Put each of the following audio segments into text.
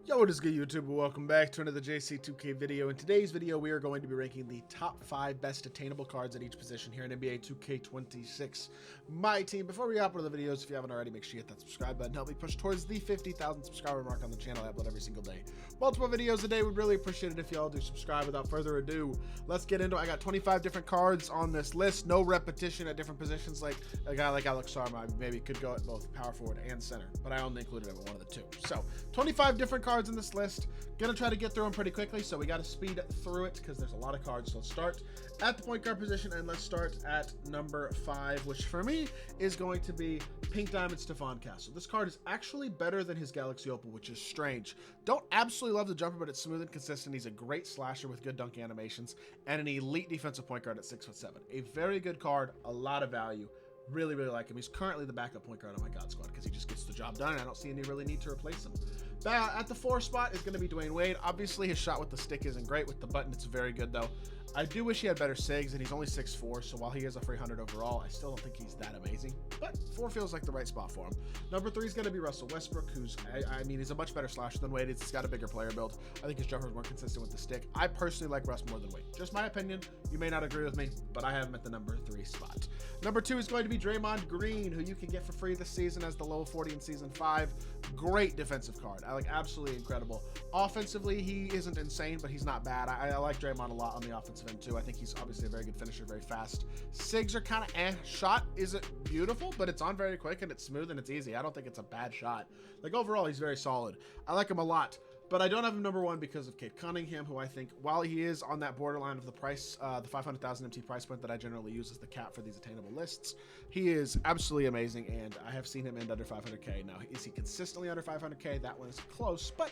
Yo, what is good, YouTube? Welcome back to another JC2K video. In today's video, we are going to be ranking the top 5 best attainable cards at each position here in NBA 2K26 MyTEAM. Before we hop into the videos, if you haven't already, make sure you hit that subscribe button. Help me push towards the 50,000 subscriber mark on the channel. I upload every single day. Multiple videos a day. We'd really appreciate it if y'all do subscribe. Without further ado, let's get into it. I got 25 different cards on this list. No repetition at different positions. Like a guy like Alex Sarma maybe could go at both power forward and center, but I only included him at one of the two. So 25 different cards in this list. Gonna try to get through them pretty quickly, so we got to speed through it because there's a lot of cards. So let's start at the point guard position, and let's start at number 5, which for me is going to be Pink Diamond Stephon Castle. This card is actually better than his Galaxy Opal, which is strange. Don't absolutely love the jumper, but it's smooth and consistent. He's a great slasher with good dunk animations and an elite defensive point guard at 6'7". A very good card, a lot of value. Really like him. He's currently the backup point guard on my God squad because he just gets the job done, and I don't see any really need to replace him. At the 4 spot is going to be Dwayne Wade. Obviously, his shot with the stick isn't great. With the button, it's very good, though. I do wish he had better SIGs, and he's only 6'4", so while he is a 300 overall, I still don't think he's that amazing. But 4 feels like the right spot for him. Number 3 is going to be Russell Westbrook, who's, I mean, he's a much better slasher than Wade. He's got a bigger player build. I think his jumper is more consistent with the stick. I personally like Russ more than Wade. Just my opinion. You may not agree with me, but I have him at the number 3 spot. Number 2 is going to be Draymond Green, who you can get for free this season as the low 40 in Season 5. Great defensive card. I like absolutely incredible. Offensively, he isn't insane, but he's not bad. I like Draymond a lot on the offensive end, too. I think he's obviously a very good finisher, very fast. SIGs are kind of eh. Shot isn't beautiful, but it's on very quick, and it's smooth, and it's easy. I don't think it's a bad shot. Like, overall, he's very solid. I like him a lot. But I don't have him number 1 because of Cade Cunningham, who I think, while he is on that borderline of the price, the 500,000 MT price point that I generally use as the cap for these attainable lists, he is absolutely amazing, and I have seen him end under 500K. Now, is he consistently under 500K? That one is close, but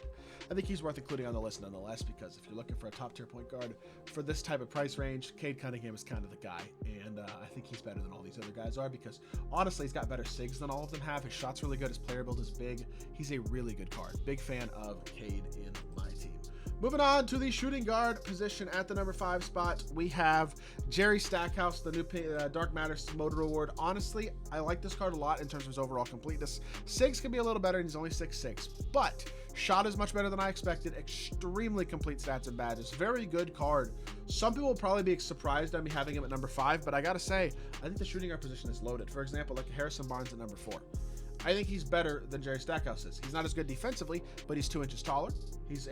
I think he's worth including on the list nonetheless, because if you're looking for a top-tier point guard for this type of price range, Cade Cunningham is kind of the guy, and I think he's better than all these other guys are, because honestly, he's got better SIGs than all of them have. His shot's really good. His player build is big. He's a really good card. Big fan of Cade in my team. Moving on to the shooting guard position at the number 5 spot, we have Jerry Stackhouse, the new Dark Matters Motor Award. Honestly, I like this card a lot in terms of his overall completeness. SIGs can be a little better, and he's only 6'6", but shot is much better than I expected. Extremely complete stats and badges. Very good card. Some people will probably be surprised at me having him at number 5, but I gotta say, I think the shooting guard position is loaded. For example, like Harrison Barnes at number 4. I think he's better than Jerry Stackhouse is. He's not as good defensively, but he's 2 inches taller. He's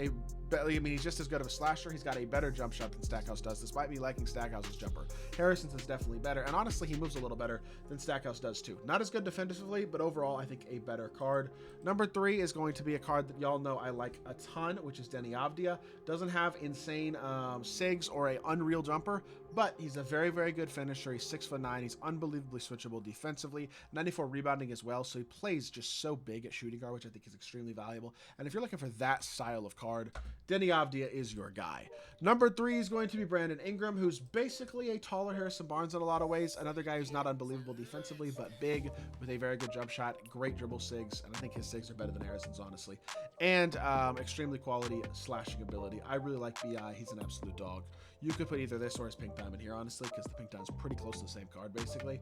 just as good of a slasher. He's got a better jump shot than Stackhouse does, despite me liking Stackhouse's jumper. Harrison's is definitely better, and honestly, he moves a little better than Stackhouse does too. Not as good defensively, but overall, I think a better card. Number 3 is going to be a card that y'all know I like a ton, which is Denny Avdia. Doesn't have insane SIGs or a unreal jumper, but he's a very good finisher. He's 6'9". He's unbelievably switchable defensively. 94 rebounding as well, so he plays just so big at shooting guard, which I think is extremely valuable. And if you're looking for that style of card, Denny Avdia is your guy. Number 3 is going to be Brandon Ingram, who's basically a taller Harrison Barnes in a lot of ways. Another guy who's not unbelievable defensively, but big with a very good jump shot, great dribble SIGs, and I think his SIGs are better than Harrison's, honestly. And extremely quality slashing ability. I really like BI. He's an absolute dog. You could put either this or his Pink Diamond here, honestly, because the Pink Diamond's pretty close to the same card, basically.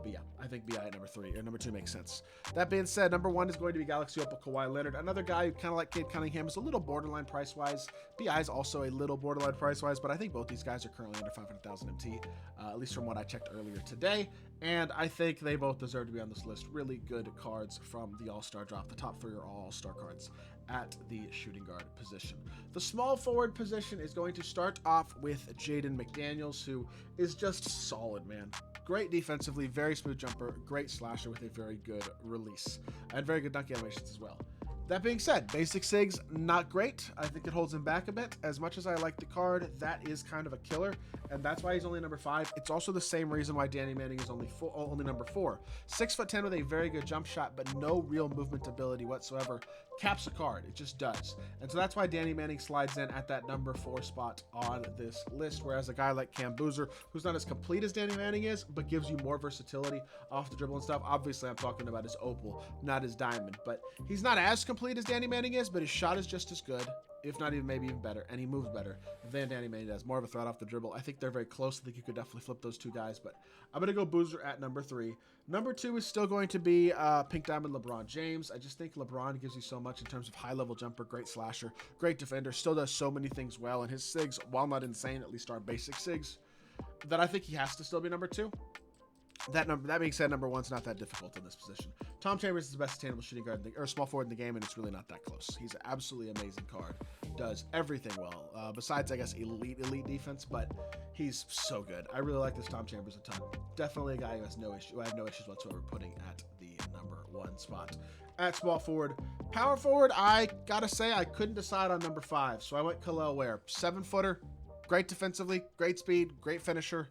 But yeah, I think BI at number 2 makes sense. That being said, number 1 is going to be Galaxy Opal Kawhi Leonard. Another guy who kind of like Cade Cunningham is a little borderline price-wise. BI is also a little borderline price-wise, but I think both these guys are currently under 500,000 MT, at least from what I checked earlier today. And I think they both deserve to be on this list. Really good cards from the All-Star drop. The top 3 are all All-Star cards at the shooting guard position. The small forward position is going to start off with Jaden McDaniels, who is just solid, man. Great defensively, very smooth jumper, great slasher with a very good release, and very good dunk animations as well. That being said, basic SIGs, not great. I think it holds him back a bit. As much as I like the card, that is kind of a killer, and that's why he's only number 5. It's also the same reason why Danny Manning is only number 4. 6'10" with a very good jump shot, but no real movement ability whatsoever. Caps a card. It just does. And so that's why Danny Manning slides in at that number 4 spot on this list, whereas a guy like Cam Boozer, who's not as complete as Danny Manning is, but gives you more versatility off the dribble and stuff. Obviously, I'm talking about his Opal, not his Diamond, but he's not as complete as Danny Manning is, but his shot is just as good. if not even maybe even better, and he moves better than Danny Manning does. More of a threat off the dribble. I think they're very close. I think you could definitely flip those two guys, but I'm going to go Boozer at number 3. Number 2 is still going to be Pink Diamond LeBron James. I just think LeBron gives you so much in terms of high-level jumper, great slasher, great defender, still does so many things well, and his SIGs, while not insane, at least are basic SIGs, that I think he has to still be number 2. That being said, number 1's not that difficult in this position. Tom Chambers is the best attainable shooting guard or small forward in the game, and it's really not that close. He's an absolutely amazing card. Does everything well, besides, I guess, elite defense, but he's so good. I really like this Tom Chambers a ton. Definitely a guy who has no issue. I have no issues whatsoever putting at the number 1 spot. At small forward. Power forward, I gotta say, I couldn't decide on number 5, so I went Khalil Ware. 7-footer, great defensively, great speed, great finisher.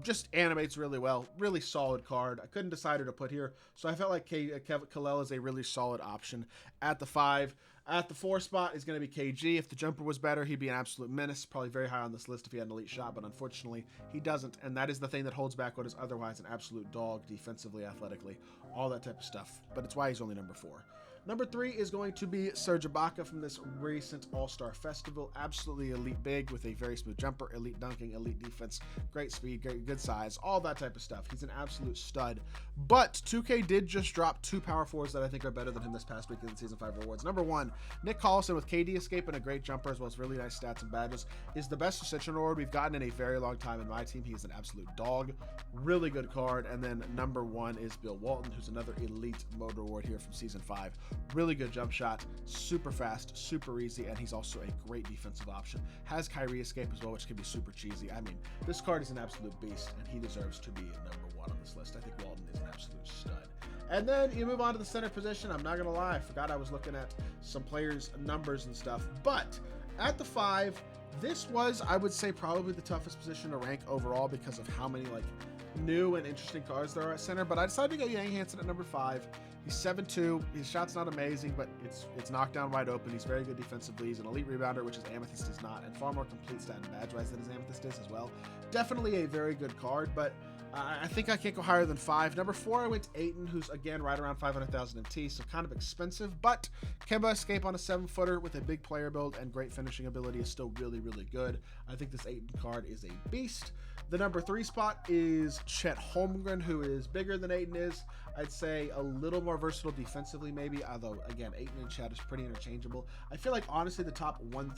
Just animates really well. Really solid card. I couldn't decide who to put here, so I felt like Khalil is a really solid option at the 5. At the 4 spot is going to be KG. If the jumper was better, he'd be an absolute menace. Probably very high on this list if he had an elite shot, but unfortunately, he doesn't, and that is the thing that holds back what is otherwise an absolute dog defensively, athletically, all that type of stuff. But it's why he's only number 4. Number 3 is going to be Serge Ibaka from this recent All-Star Festival. Absolutely elite big with a very smooth jumper, elite dunking, elite defense, great speed, good size, all that type of stuff. He's an absolute stud. But 2K did just drop 2 power forwards that I think are better than him this past week in the Season 5 rewards. Number 1, Nick Collison with KD escape and a great jumper as well as really nice stats and badges is the best Ascension reward we've gotten in a very long time in my team. He is an absolute dog. Really good card. And then number 1 is Bill Walton, who's another elite mode reward here from Season 5. Really good jump shot, super fast, super easy, and he's also a great defensive option. Has Kyrie escape as well, which can be super cheesy. I mean, this card is an absolute beast, and he deserves to be number 1 on this list. I think Walton is an absolute stud. And then you move on to the center position. I'm not going to lie, I forgot I was looking at some players' numbers and stuff, but at the 5, this was, I would say, probably the toughest position to rank overall because of how many, like, new and interesting cards there are at center, but I decided to go Yang Hansen at number 5. He's 7'2". His shot's not amazing, but it's knocked down wide open. He's very good defensively. He's an elite rebounder, which his Amethyst is not, and far more complete stat and badge-wise than his Amethyst is as well. Definitely a very good card, but I think I can't go higher than 5. Number 4, I went Ayton, who's, again, right around 500,000 MT, so kind of expensive, but Kemba escape on a 7-footer with a big player build and great finishing ability is still really, really good. I think this Ayton card is a beast. The number 3 spot is Chet Holmgren, who is bigger than Ayton is. I'd say a little more versatile defensively, maybe, although, again, Ayton and Chet is pretty interchangeable. I feel like, honestly, the top 2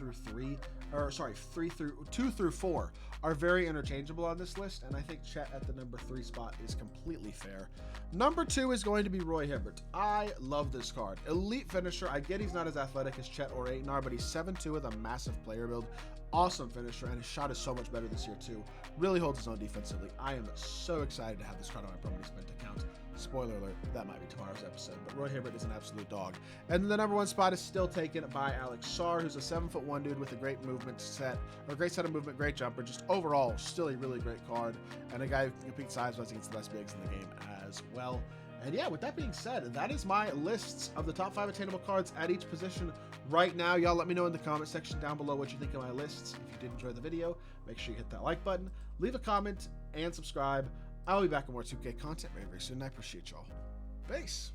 through 4 are very interchangeable on this list, and I think Chet at the number 3 spot is completely fair. Number 2 is going to be Roy Hibbert. I love this card. Elite finisher. I get he's not as athletic as Chet or Ayton are, but he's 7'2" with a massive player build. Awesome finisher, and his shot is so much better this year, too. Really holds his own defensively. I am so excited to have this card on my permanent spent account. Spoiler alert, that might be tomorrow's episode, but Roy Hibbert is an absolute dog. And the number 1 spot is still taken by Alex Sarr, who's a 7'1" dude with a great movement set, or a great set of movement, great jumper. Just overall, still a really great card, and a guy who can compete size-wise against the best bigs in the game as well. And yeah, with that being said, that is my lists of the top 5 attainable cards at each position right now. Y'all let me know in the comment section down below what you think of my lists. If you did enjoy the video, make sure you hit that like button, leave a comment, and subscribe. I'll be back with more 2K content very, very soon. I appreciate y'all. Peace.